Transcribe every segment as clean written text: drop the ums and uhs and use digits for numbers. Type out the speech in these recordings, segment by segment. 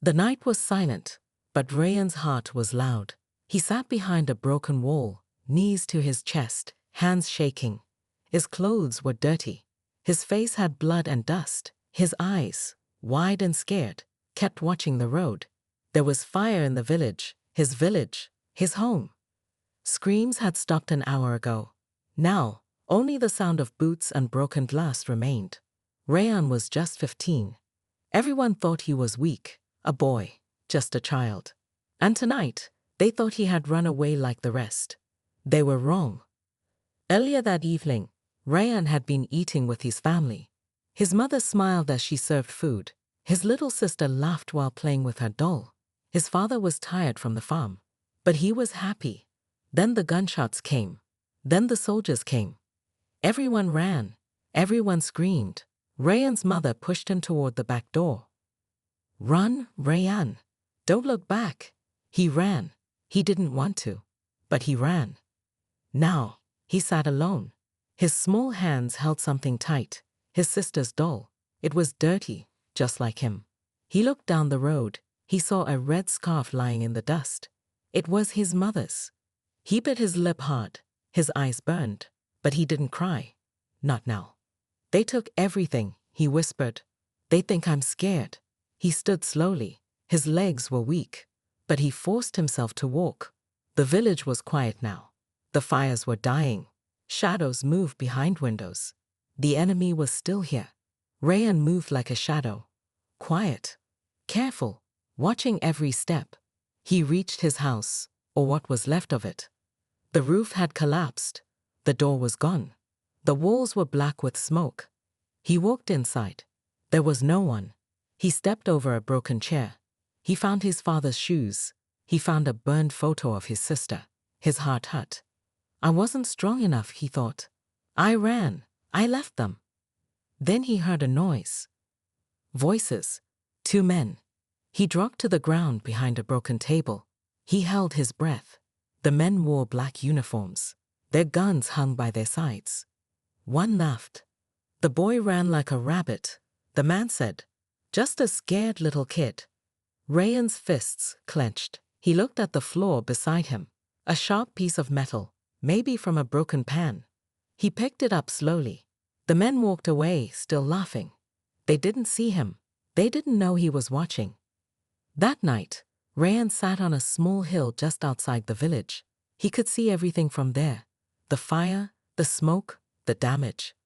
The night was silent, but Rayan's heart was loud. He sat behind a broken wall, knees to his chest, hands shaking. His clothes were dirty. His face had blood and dust. His eyes, wide and scared, kept watching the road. There was fire in the village, his home. Screams had stopped an hour ago. Now, only the sound of boots and broken glass remained. Rayan was just 15. Everyone thought he was weak, a boy, just a child. And tonight, they thought he had run away like the rest. They were wrong. Earlier that evening, Rayan had been eating with his family. His mother smiled as she served food. His little sister laughed while playing with her doll. His father was tired from the farm, but he was happy. Then the gunshots came. Then the soldiers came. Everyone ran. Everyone screamed. Rayan's mother pushed him toward the back door. "Run, Rayan. Don't look back." He ran. He didn't want to, but he ran. Now, he sat alone. His small hands held something tight, his sister's doll. It was dirty, just like him. He looked down the road. He saw a red scarf lying in the dust. It was his mother's. He bit his lip hard. His eyes burned, but he didn't cry. Not now. "They took everything," he whispered. "They think I'm scared." He stood slowly. His legs were weak, but he forced himself to walk. The village was quiet now. The fires were dying. Shadows moved behind windows. The enemy was still here. Rayan moved like a shadow. Quiet. Careful. Watching every step. He reached his house, or what was left of it. The roof had collapsed. The door was gone. The walls were black with smoke. He walked inside. There was no one. He stepped over a broken chair. He found his father's shoes. He found a burned photo of his sister. His heart hurt. "I wasn't strong enough," he thought. "I ran. I left them." Then he heard a noise. Voices. 2 men. He dropped to the ground behind a broken table. He held his breath. The men wore black uniforms. Their guns hung by their sides. One laughed. "The boy ran like a rabbit," the man said. "Just a scared little kid." Rayan's fists clenched. He looked at the floor beside him. A sharp piece of metal, maybe from a broken pan. He picked it up slowly. The men walked away, still laughing. They didn't see him. They didn't know he was watching. That night, Rayan sat on a small hill just outside the village. He could see everything from there. The fire, the smoke, the damage.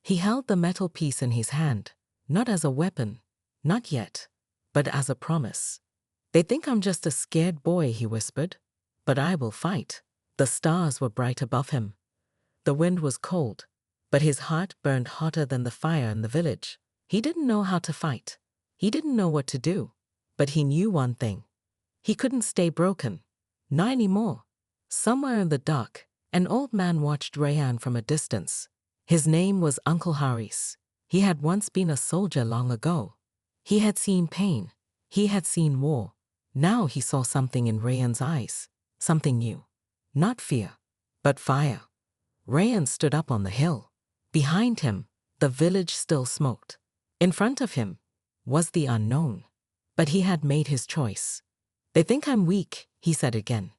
He held the metal piece in his hand, not as a weapon, not yet, but as a promise. "They think I'm just a scared boy," he whispered, "but I will fight." The stars were bright above him. The wind was cold, but his heart burned hotter than the fire in the village. He didn't know how to fight. He didn't know what to do, but he knew one thing. He couldn't stay broken. Not anymore. Somewhere in the dark, an old man watched Rayan from a distance. His name was Uncle Haris. He had once been a soldier long ago. He had seen pain. He had seen war. Now he saw something in Rayan's eyes. Something new. Not fear, but fire. Rayan stood up on the hill. Behind him, the village still smoked. In front of him was the unknown. But he had made his choice. "They think I'm weak," he said again.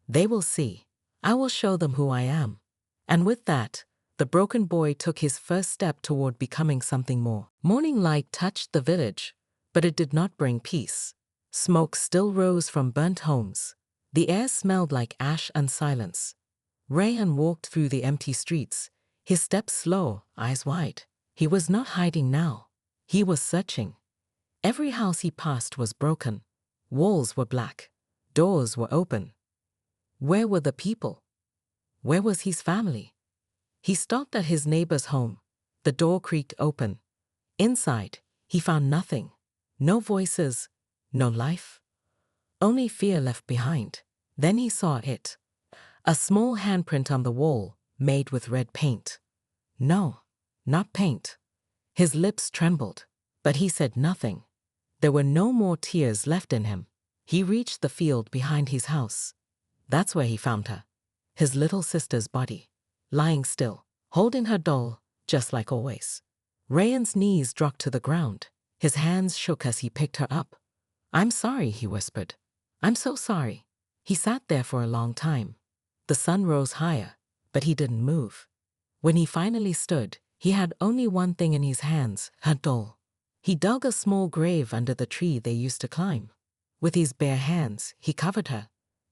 "They will see. I will show them who I am." And with that, the broken boy took his first step toward becoming something more. Morning light touched the village, but it did not bring peace. Smoke still rose from burnt homes. The air smelled like ash and silence. Rayan walked through the empty streets, his steps slow, eyes wide. He was not hiding now. He was searching. Every house he passed was broken. Walls were black. Doors were open. Where were the people? Where was his family? He stopped at his neighbor's home. The door creaked open. Inside, he found nothing. No voices, no life. Only fear left behind. Then he saw it. A small handprint on the wall, made with red paint. No, not paint. His lips trembled, but he said nothing. There were no more tears left in him. He reached the field behind his house. That's where he found her. His little sister's body, lying still, holding her doll, just like always. Rayan's knees dropped to the ground. His hands shook as he picked her up. I'm sorry, he whispered. I'm so sorry. He sat there for a long time. The sun rose higher, but he didn't move. When he finally stood, he had only one thing in his hands, a doll. He dug a small grave under the tree they used to climb. With his bare hands, he covered her.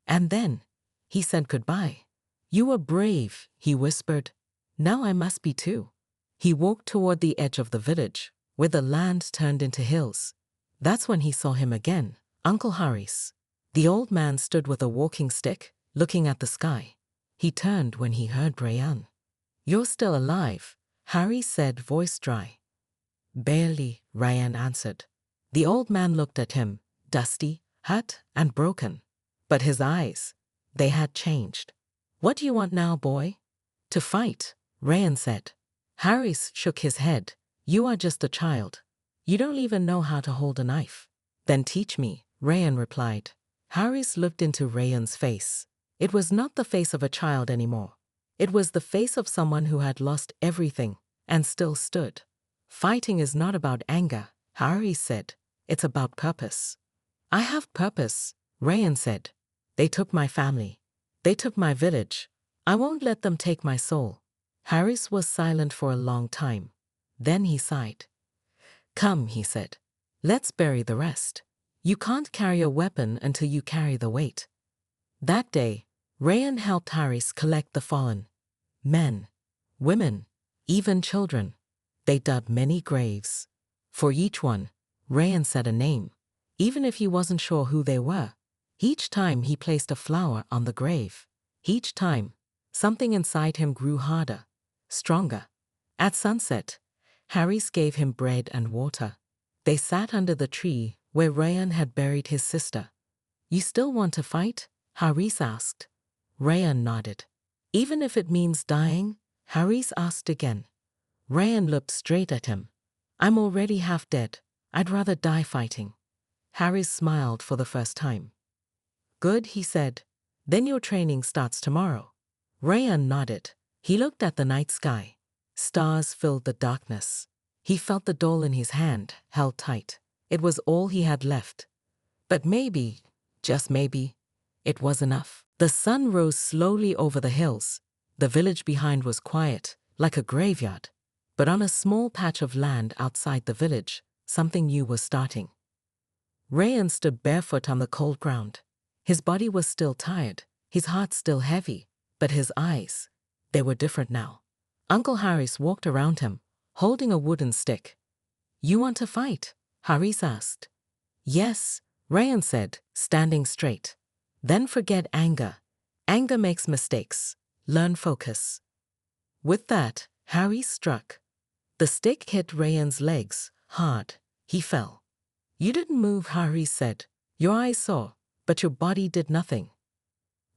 And then, he said goodbye. You were brave, he whispered. Now I must be too. He walked toward the edge of the village, where the land turned into hills. That's when he saw him again, Uncle Harris. The old man stood with a walking stick, looking at the sky. He turned when he heard Rayan. You're still alive, Harry said, voice dry. Barely, Rayan answered. The old man looked at him, dusty, hurt, and broken. But his eyes, they had changed. What do you want now, boy? To fight, Rayan said. Harris shook his head. You are just a child. You don't even know how to hold a knife. Then teach me, Rayan replied. Harris looked into Rayan's face. It was not the face of a child anymore. It was the face of someone who had lost everything and still stood. Fighting is not about anger, Harris said. It's about purpose. I have purpose, Rayan said. They took my family. They took my village. I won't let them take my soul. Harris was silent for a long time. Then he sighed. Come, he said. Let's bury the rest. You can't carry a weapon until you carry the weight. That day, Rayan helped Harris collect the fallen. Men, women, even children. They dug many graves. For each one, Rayan said a name, even if he wasn't sure who they were. Each time he placed a flower on the grave. Each time, something inside him grew harder, stronger. At sunset, Harris gave him bread and water. They sat under the tree where Rayan had buried his sister. You still want to fight? Harris asked. Rayan nodded. Even if it means dying? Harris asked again. Rayan looked straight at him. I'm already half dead. I'd rather die fighting. Harris smiled for the first time. Good, he said. Then your training starts tomorrow. Rayan nodded. He looked at the night sky. Stars filled the darkness. He felt the doll in his hand, held tight. It was all he had left. But maybe, just maybe, it was enough. The sun rose slowly over the hills. The village behind was quiet, like a graveyard. But on a small patch of land outside the village, something new was starting. Rayan stood barefoot on the cold ground. His body was still tired, his heart still heavy, but his eyes, they were different now. Uncle Harris walked around him, holding a wooden stick. You want to fight? Harris asked. Yes, Rayan said, standing straight. Then forget anger. Anger makes mistakes. Learn focus. With that, Harris struck. The stick hit Rayan's legs, hard. He fell. You didn't move, Harris said. Your eyes saw, but your body did nothing.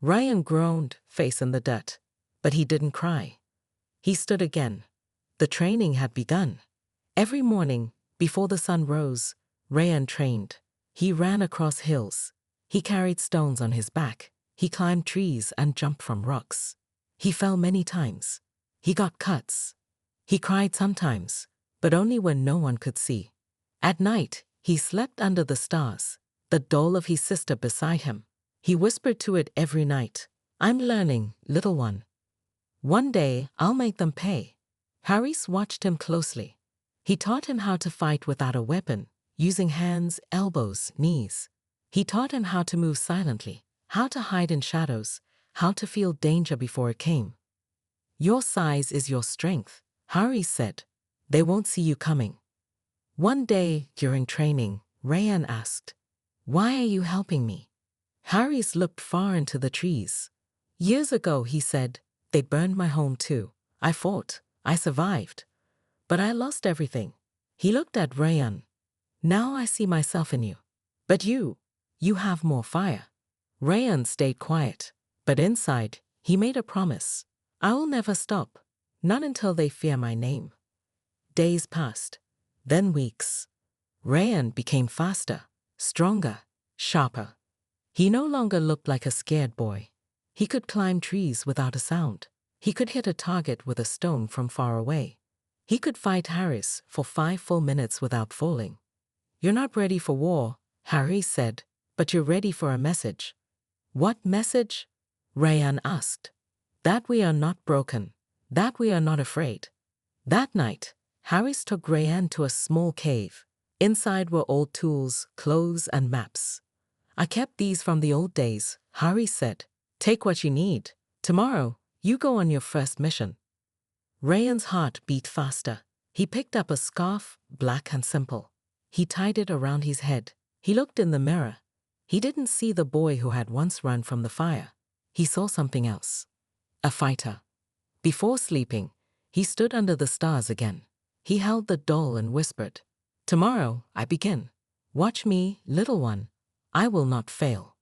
Rayan groaned, face in the dirt. But he didn't cry. He stood again. The training had begun. Every morning, before the sun rose, Rayan trained. He ran across hills. He carried stones on his back. He climbed trees and jumped from rocks. He fell many times. He got cuts. He cried sometimes, but only when no one could see. At night, he slept under the stars, the doll of his sister beside him. He whispered to it every night, I'm learning, little one. One day, I'll make them pay. Harris watched him closely. He taught him how to fight without a weapon, using hands, elbows, knees. He taught him how to move silently, how to hide in shadows, how to feel danger before it came. Your size is your strength, Harris said. They won't see you coming. One day, during training, Rayan asked, Why are you helping me? Harris looked far into the trees. Years ago, he said, they burned my home too. I fought. I survived. But I lost everything. He looked at Rayan. Now I see myself in you. But you have more fire. Rayan stayed quiet. But inside, he made a promise. I will never stop. Not until they fear my name. Days passed. Then weeks. Rayan became faster, stronger, sharper. He no longer looked like a scared boy. He could climb trees without a sound. He could hit a target with a stone from far away. He could fight Harris for 5 full minutes without falling. You're not ready for war, Harry said, but you're ready for a message. What message? Rayan asked. That we are not broken. That we are not afraid. That night, Harris took Rayan to a small cave. Inside were old tools, clothes, and maps. I kept these from the old days, Harry said. Take what you need. Tomorrow, you go on your first mission. Rayan's heart beat faster. He picked up a scarf, black and simple. He tied it around his head. He looked in the mirror. He didn't see the boy who had once run from the fire. He saw something else. A fighter. Before sleeping, he stood under the stars again. He held the doll and whispered, Tomorrow, I begin. Watch me, little one. I will not fail.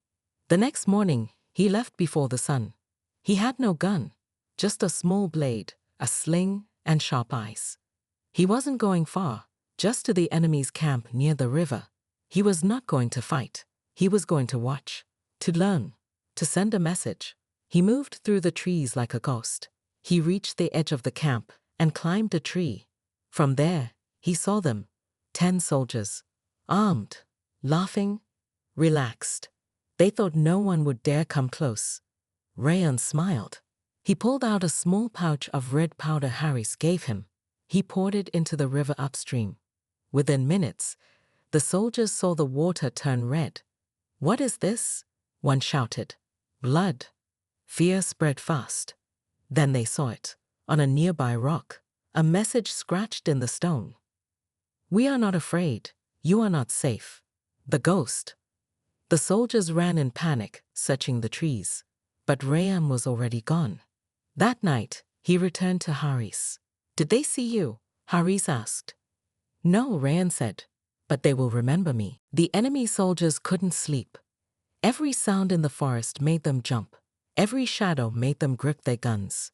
The next morning, he left before the sun. He had no gun, just a small blade, a sling, and sharp eyes. He wasn't going far, just to the enemy's camp near the river. He was not going to fight. He was going to watch, to learn, to send a message. He moved through the trees like a ghost. He reached the edge of the camp and climbed a tree. From there, he saw them, 10 soldiers, armed, laughing, relaxed. They thought no one would dare come close. Rayan smiled. He pulled out a small pouch of red powder Harris gave him. He poured it into the river upstream. Within minutes, the soldiers saw the water turn red. What is this? One shouted. Blood. Fear spread fast. Then they saw it, on a nearby rock, a message scratched in the stone. We are not afraid. You are not safe. The ghost. The soldiers ran in panic, searching the trees. But Rayan was already gone. That night, he returned to Haris. Did they see you? Haris asked. No, Rayan said. But they will remember me. The enemy soldiers couldn't sleep. Every sound in the forest made them jump. Every shadow made them grip their guns.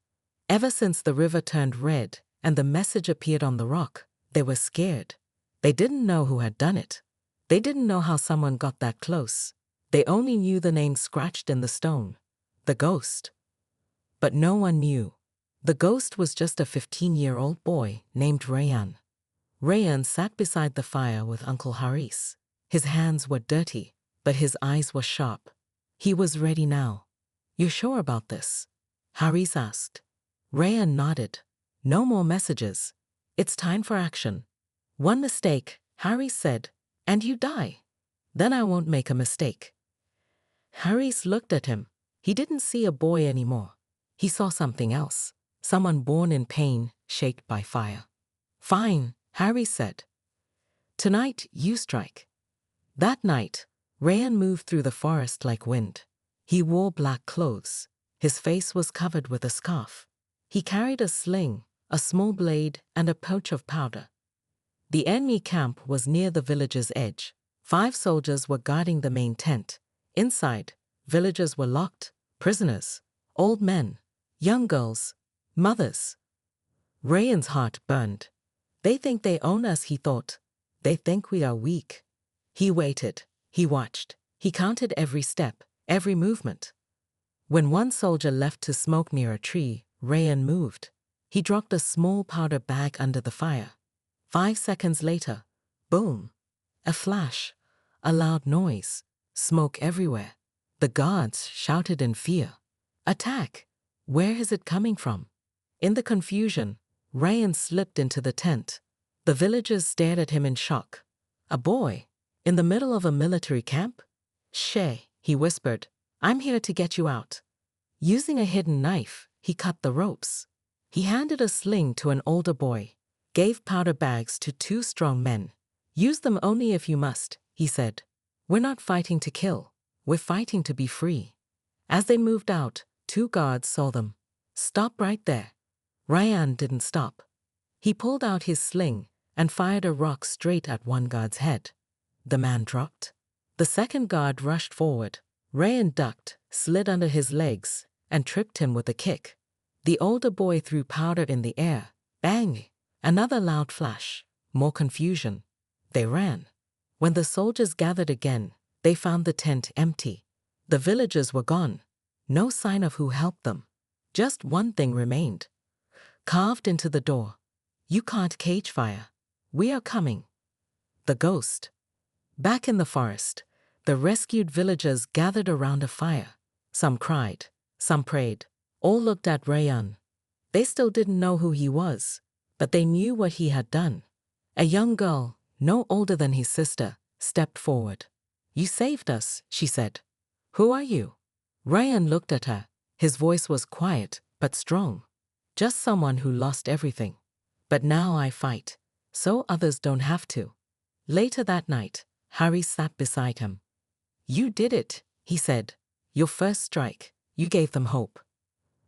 Ever since the river turned red and the message appeared on the rock, they were scared. They didn't know who had done it. They didn't know how someone got that close. They only knew the name scratched in the stone. The ghost. But no one knew. The ghost was just a 15-year-old boy named Rayan. Rayan sat beside the fire with Uncle Haris. His hands were dirty, but his eyes were sharp. He was ready now. You sure about this? Haris asked. Rayan nodded. No more messages. It's time for action. One mistake, Haris said, and you die. Then I won't make a mistake. Haris looked at him. He didn't see a boy anymore. He saw something else. Someone born in pain, shaped by fire. Fine, Haris said. Tonight, you strike. That night, Rayan moved through the forest like wind. He wore black clothes. His face was covered with a scarf. He carried a sling, a small blade, and a pouch of powder. The enemy camp was near the village's edge. 5 soldiers were guarding the main tent. Inside, villagers were locked, prisoners, old men, young girls, mothers. Rayan's heart burned. They think they own us, he thought. They think we are weak. He waited. He watched. He counted every step, every movement. When one soldier left to smoke near a tree, Rayan moved. He dropped a small powder bag under the fire. 5 seconds later, boom, a flash, a loud noise, smoke everywhere. The guards shouted in fear. Attack! Where is it coming from? In the confusion, Rayan slipped into the tent. The villagers stared at him in shock. A boy, in the middle of a military camp? Shay, he whispered, I'm here to get you out. Using a hidden knife, he cut the ropes. He handed a sling to an older boy, gave powder bags to 2 strong men. Use them only if you must, he said. We're not fighting to kill. We're fighting to be free. As they moved out, 2 guards saw them. Stop right there. Rayan didn't stop. He pulled out his sling and fired a rock straight at one guard's head. The man dropped. The second guard rushed forward. Rayan ducked, slid under his legs, and tripped him with a kick. The older boy threw powder in the air. Bang! Another loud flash. More confusion. They ran. When the soldiers gathered again, they found the tent empty. The villagers were gone. No sign of who helped them. Just one thing remained. Carved into the door. You can't cage fire. We are coming. The ghost. Back in the forest, the rescued villagers gathered around a fire. Some cried, some prayed, all looked at Rayan. They still didn't know who he was, but they knew what he had done. A young girl, no older than his sister, stepped forward. "You saved us," she said. "Who are you?" Rayan looked at her. His voice was quiet but strong. "Just someone who lost everything. But now I fight, so others don't have to." Later that night, Harry sat beside him. "You did it," he said. "Your first strike. You gave them hope."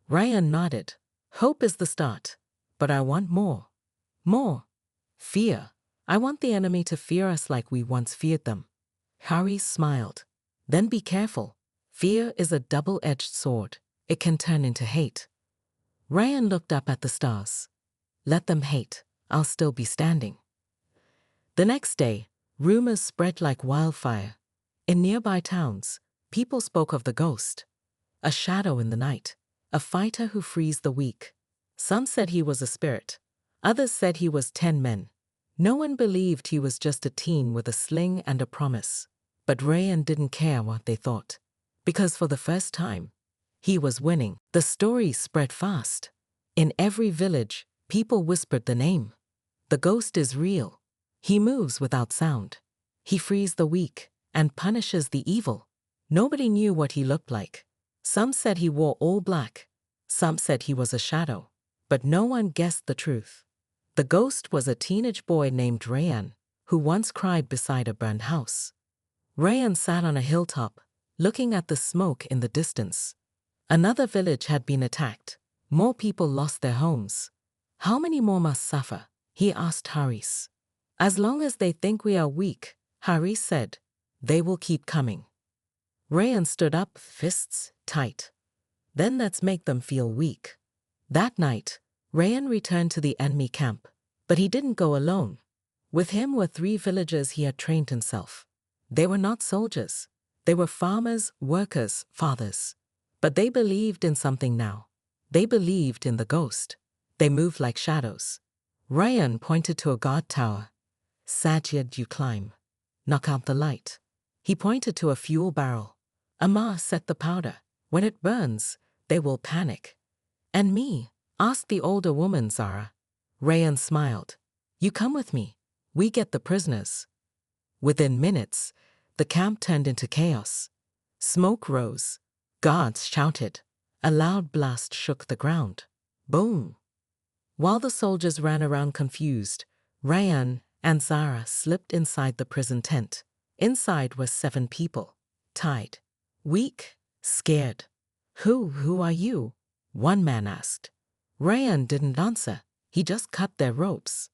Rayan nodded. "Hope is the start. But I want more. More. Fear. I want the enemy to fear us like we once feared them." Harry smiled. "Then be careful. Fear is a double-edged sword. It can turn into hate." Rayan looked up at the stars. "Let them hate. I'll still be standing." The next day, rumors spread like wildfire. In nearby towns, people spoke of the ghost. A shadow in the night. A fighter who frees the weak. Some said he was a spirit. Others said he was 10 men. No one believed he was just a teen with a sling and a promise. But Rayan didn't care what they thought. Because for the first time, he was winning. The story spread fast. In every village, people whispered the name. The ghost is real. He moves without sound. He frees the weak and punishes the evil. Nobody knew what he looked like. Some said he wore all black. Some said he was a shadow. But no one guessed the truth. The ghost was a teenage boy named Rayan, who once cried beside a burned house. Rayan sat on a hilltop, looking at the smoke in the distance. Another village had been attacked. More people lost their homes. "How many more must suffer?" he asked Haris. "As long as they think we are weak," Haris said, "they will keep coming." Rayan stood up, fists tight. "Then let's make them feel weak." That night, Rayan returned to the enemy camp. But he didn't go alone. With him were 3 villagers he had trained himself. They were not soldiers. They were farmers, workers, fathers. But they believed in something now. They believed in the ghost. They moved like shadows. Rayan pointed to a guard tower. "Sajid, you climb. Knock out the light." He pointed to a fuel barrel. "Amar, set the powder. When it burns, they will panic." "And me?" asked the older woman, Zara. Rayan smiled. "You come with me. We get the prisoners." Within minutes, the camp turned into chaos. Smoke rose. Guards shouted. A loud blast shook the ground. Boom! While the soldiers ran around confused, Rayan and Zara slipped inside the prison tent. Inside were 7 people. Tied. Weak. Scared. Who are you?" one man asked. Rayan didn't answer. He just cut their ropes.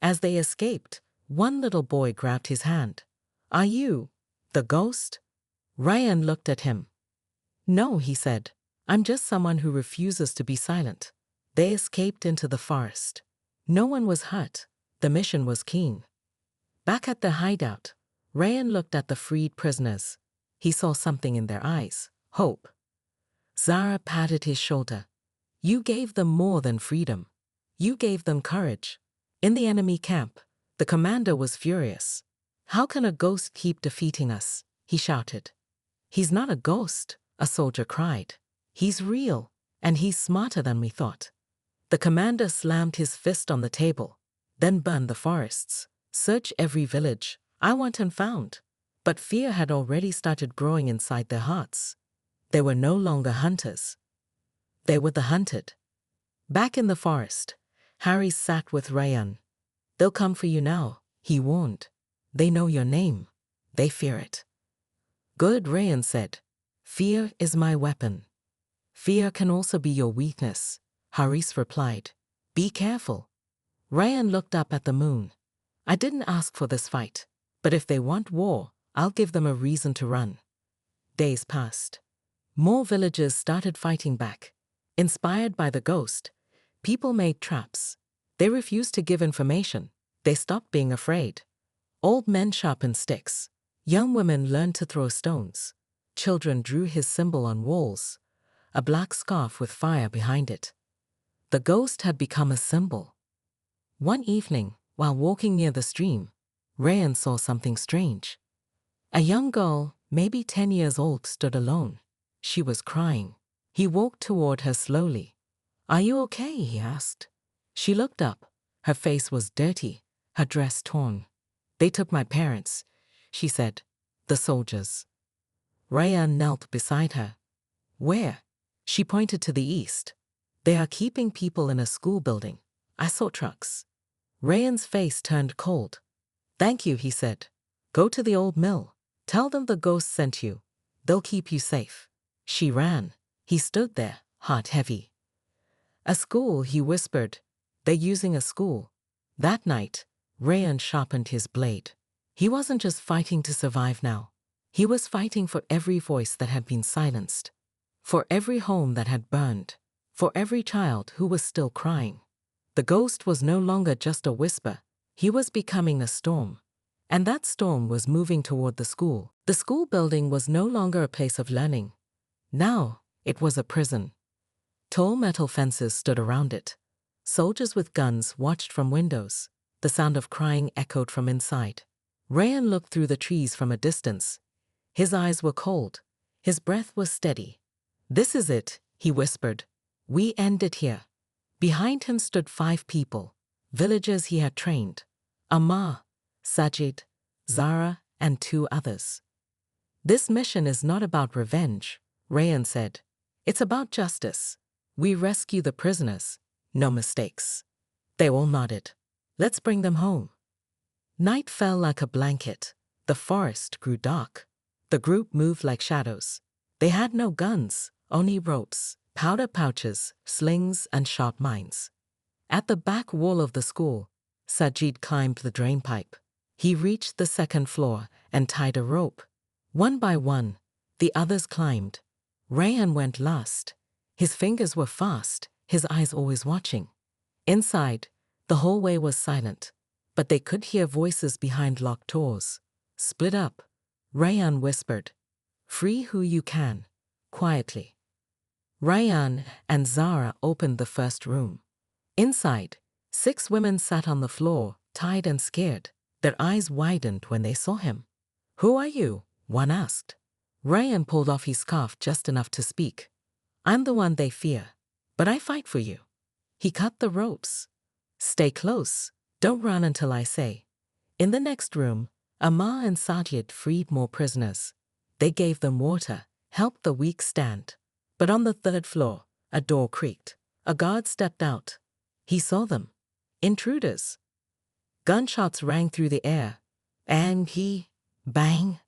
As they escaped, one little boy grabbed his hand. "Are you the ghost?" Rayan looked at him. "No," he said. "I'm just someone who refuses to be silent." They escaped into the forest. No one was hurt. The mission was keen. Back at their hideout, Rayan looked at the freed prisoners. He saw something in their eyes. Hope. Zara patted his shoulder. "You gave them more than freedom. You gave them courage." In the enemy camp, the commander was furious. "How can a ghost keep defeating us?" he shouted. "He's not a ghost," a soldier cried. "He's real, and he's smarter than we thought." The commander slammed his fist on the table. "Then burn the forests. Search every village. I want him found." But fear had already started growing inside their hearts. They were no longer hunters. They were the hunted. Back in the forest, Harry sat with Rayan. "They'll come for you now," he warned. "They know your name. They fear it." "Good," Rayan said. "Fear is my weapon." "Fear can also be your weakness," Haris replied. "Be careful." Rayan looked up at the moon. "I didn't ask for this fight, but if they want war, I'll give them a reason to run." Days passed. More villagers started fighting back. Inspired by the ghost, people made traps. They refused to give information. They stopped being afraid. Old men sharpened sticks. Young women learned to throw stones. Children drew his symbol on walls, a black scarf with fire behind it. The ghost had become a symbol. One evening, while walking near the stream, Rayan saw something strange. A young girl, maybe 10 years old, stood alone. She was crying. He walked toward her slowly. "Are you okay?" he asked. She looked up. Her face was dirty, her dress torn. "They took my parents," she said. "The soldiers." Rayan knelt beside her. "Where?" She pointed to the east. "They are keeping people in a school building. I saw trucks." Rayan's face turned cold. "Thank you," he said. "Go to the old mill. Tell them the ghost sent you. They'll keep you safe." She ran. He stood there, heart heavy. "A school," he whispered. "They're using a school." That night, Rayan sharpened his blade. He wasn't just fighting to survive now. He was fighting for every voice that had been silenced, for every home that had burned, for every child who was still crying. The ghost was no longer just a whisper. He was becoming a storm. And that storm was moving toward the school. The school building was no longer a place of learning. Now, it was a prison. Tall metal fences stood around it. Soldiers with guns watched from windows. The sound of crying echoed from inside. Rayan looked through the trees from a distance. His eyes were cold. His breath was steady. "This is it," he whispered. "We end it here." Behind him stood 5 people, villagers he had trained. Ammar, Sajid, Zara, and 2 others. "This mission is not about revenge," Rayan said. "It's about justice. We rescue the prisoners. No mistakes." They all nodded. "Let's bring them home." Night fell like a blanket. The forest grew dark. The group moved like shadows. They had no guns, only ropes, powder pouches, slings, and sharp mines. At the back wall of the school, Sajid climbed the drainpipe. He reached the 2nd floor and tied a rope. One by one, the others climbed. Rayan went last. His fingers were fast, his eyes always watching. Inside, the hallway was silent, but they could hear voices behind locked doors. "Split up," Rayan whispered. "Free who you can," quietly. Rayan and Zara opened the first room. Inside, 6 women sat on the floor, tied and scared. Their eyes widened when they saw him. "Who are you?" one asked. Rayan pulled off his scarf just enough to speak. "I'm the one they fear, but I fight for you." He cut the ropes. "Stay close. Don't run until I say." In the next room, Ammar and Sajid freed more prisoners. They gave them water, helped the weak stand. But on the 3rd floor, a door creaked. A guard stepped out. He saw them. Intruders. Gunshots rang through the air. And bang.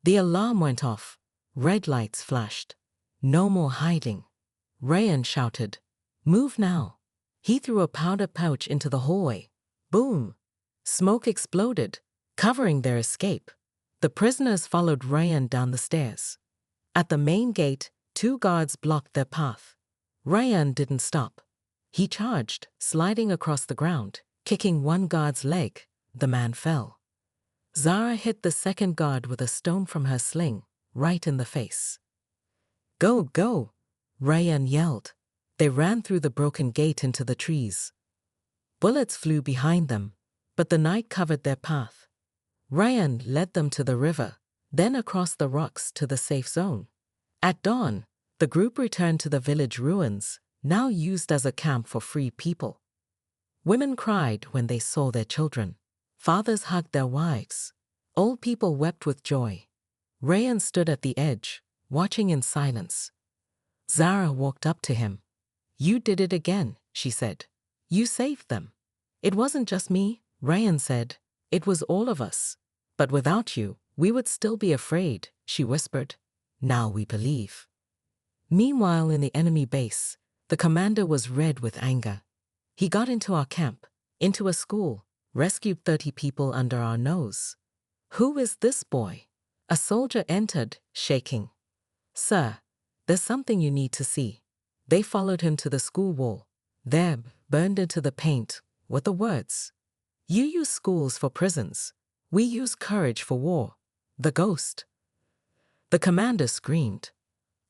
The alarm went off. Red lights flashed. No more hiding. Rayan shouted, "Move now." He threw a powder pouch into the hallway. Boom. Smoke exploded, covering their escape. The prisoners followed Rayan down the stairs. At the main gate, 2 guards blocked their path. Rayan didn't stop. He charged, sliding across the ground, kicking one guard's leg. The man fell. Zara hit the 2nd guard with a stone from her sling, right in the face. "Go, go," Rayan yelled. They ran through the broken gate into the trees. Bullets flew behind them, but the night covered their path. Rayan led them to the river, then across the rocks to the safe zone. At dawn, the group returned to the village ruins, now used as a camp for free people. Women cried when they saw their children. Fathers hugged their wives. Old people wept with joy. Rayan stood at the edge, watching in silence. Zara walked up to him. "You did it again," she said. "You saved them." "It wasn't just me," Rayan said. "It was all of us. But without you, we would still be afraid," she whispered. "Now we believe." Meanwhile, in the enemy base, the commander was red with anger. "He got into our camp, into a school, rescued 30 people under our nose. Who is this boy?" A soldier entered, shaking. "Sir, there's something you need to see." They followed him to the school wall. There, burned into the paint, were the words, "You use schools for prisons. We use courage for war. The ghost." The commander screamed,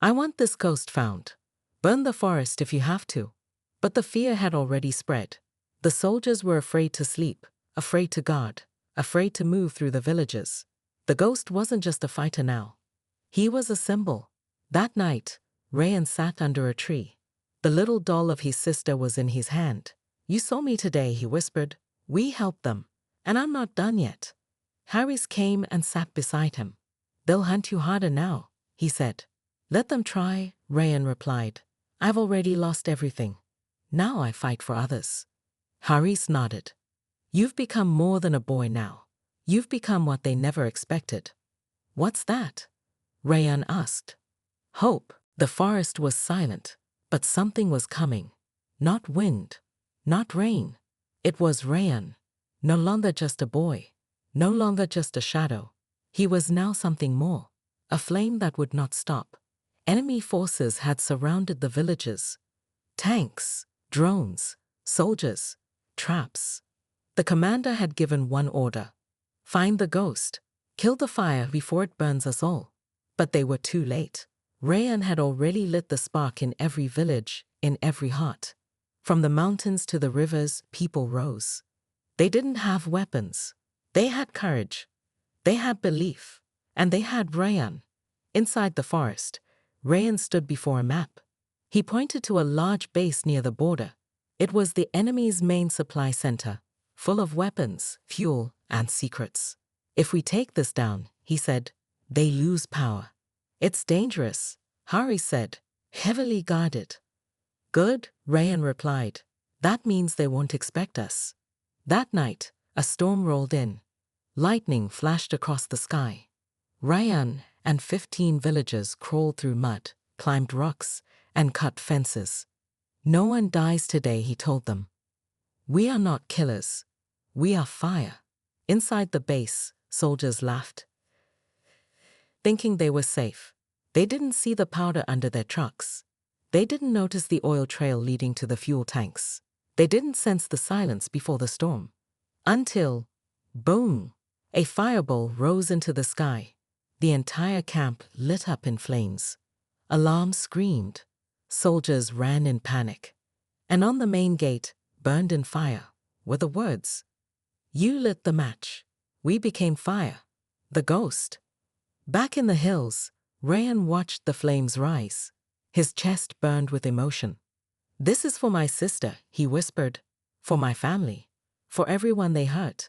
"I want this ghost found. Burn the forest if you have to." But the fear had already spread. The soldiers were afraid to sleep, afraid to guard, afraid to move through the villages. The ghost wasn't just a fighter now. He was a symbol. That night, Rayan sat under a tree. The little doll of his sister was in his hand. "You saw me today," he whispered. "We helped them. And I'm not done yet." Harris came and sat beside him. "They'll hunt you harder now," he said. "Let them try," Rayan replied. "I've already lost everything. Now I fight for others." Harris nodded. "You've become more than a boy now. You've become what they never expected." "What's that?" Rayan asked. "Hope." The forest was silent, but something was coming. Not wind, not rain. It was Rayan. No longer just a boy. No longer just a shadow. He was now something more. A flame that would not stop. Enemy forces had surrounded the villages. Tanks, drones, soldiers, traps. The commander had given one order: find the ghost, kill the fire before it burns us all. But they were too late. Rayan had already lit the spark in every village, in every heart. From the mountains to the rivers, people rose. They didn't have weapons. They had courage. They had belief. And they had Rayan. Inside the forest, Rayan stood before a map. He pointed to a large base near the border. It was the enemy's main supply center, full of weapons, fuel, and secrets. "If we take this down," he said, "they lose power." "It's dangerous," Hari said, "heavily guarded." "Good," Rayan replied. "That means they won't expect us." That night, a storm rolled in. Lightning flashed across the sky. Rayan and 15 villagers crawled through mud, climbed rocks, and cut fences. "No one dies today," he told them. "We are not killers. We are fire." Inside the base, soldiers laughed, thinking they were safe. They didn't see the powder under their trucks. They didn't notice the oil trail leading to the fuel tanks. They didn't sense the silence before the storm. Until, boom, a fireball rose into the sky. The entire camp lit up in flames. Alarms screamed. Soldiers ran in panic. And on the main gate, burned in fire, were the words, "You lit the match. We became fire. The ghost." Back in the hills, Rayan watched the flames rise. His chest burned with emotion. "This is for my sister," he whispered. "For my family. For everyone they hurt."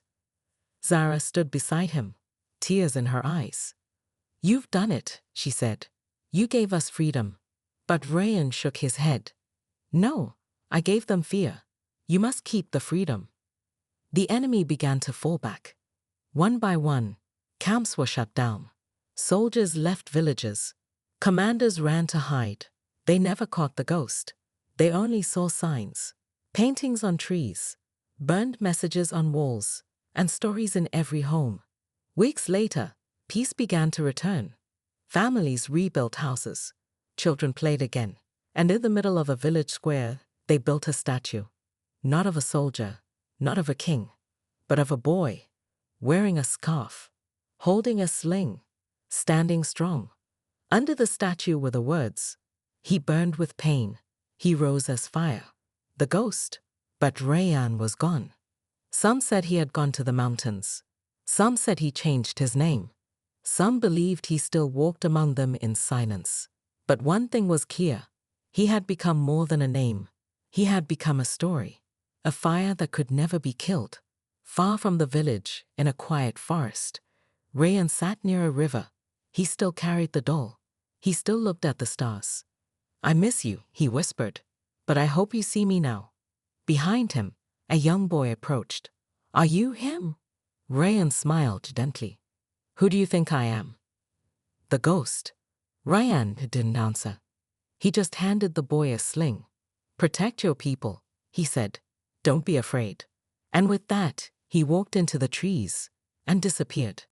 Zara stood beside him, tears in her eyes. "You've done it," she said. "You gave us freedom." But Rayan shook his head. "No, I gave them fear. You must keep the freedom." The enemy began to fall back. One by one, camps were shut down. Soldiers left villages. Commanders ran to hide. They never caught the ghost. They only saw signs. Paintings on trees, burned messages on walls, and stories in every home. Weeks later, peace began to return. Families rebuilt houses. Children played again. And in the middle of a village square, they built a statue. Not of a soldier, not of a king, but of a boy, wearing a scarf, holding a sling, standing strong. Under the statue were the words, "He burned with pain. He rose as fire." The ghost. But Rayan was gone. Some said he had gone to the mountains. Some said he changed his name. Some believed he still walked among them in silence. But one thing was clear. He had become more than a name. He had become a story. A fire that could never be killed. Far from the village, in a quiet forest, Rayan sat near a river. He still carried the doll. He still looked at the stars. "I miss you," he whispered, "but I hope you see me now." Behind him, a young boy approached. "Are you him?" Rayan smiled gently. "Who do you think I am?" "The ghost." Rayan didn't answer. He just handed the boy a sling. "Protect your people," he said. "Don't be afraid." And with that, he walked into the trees and disappeared.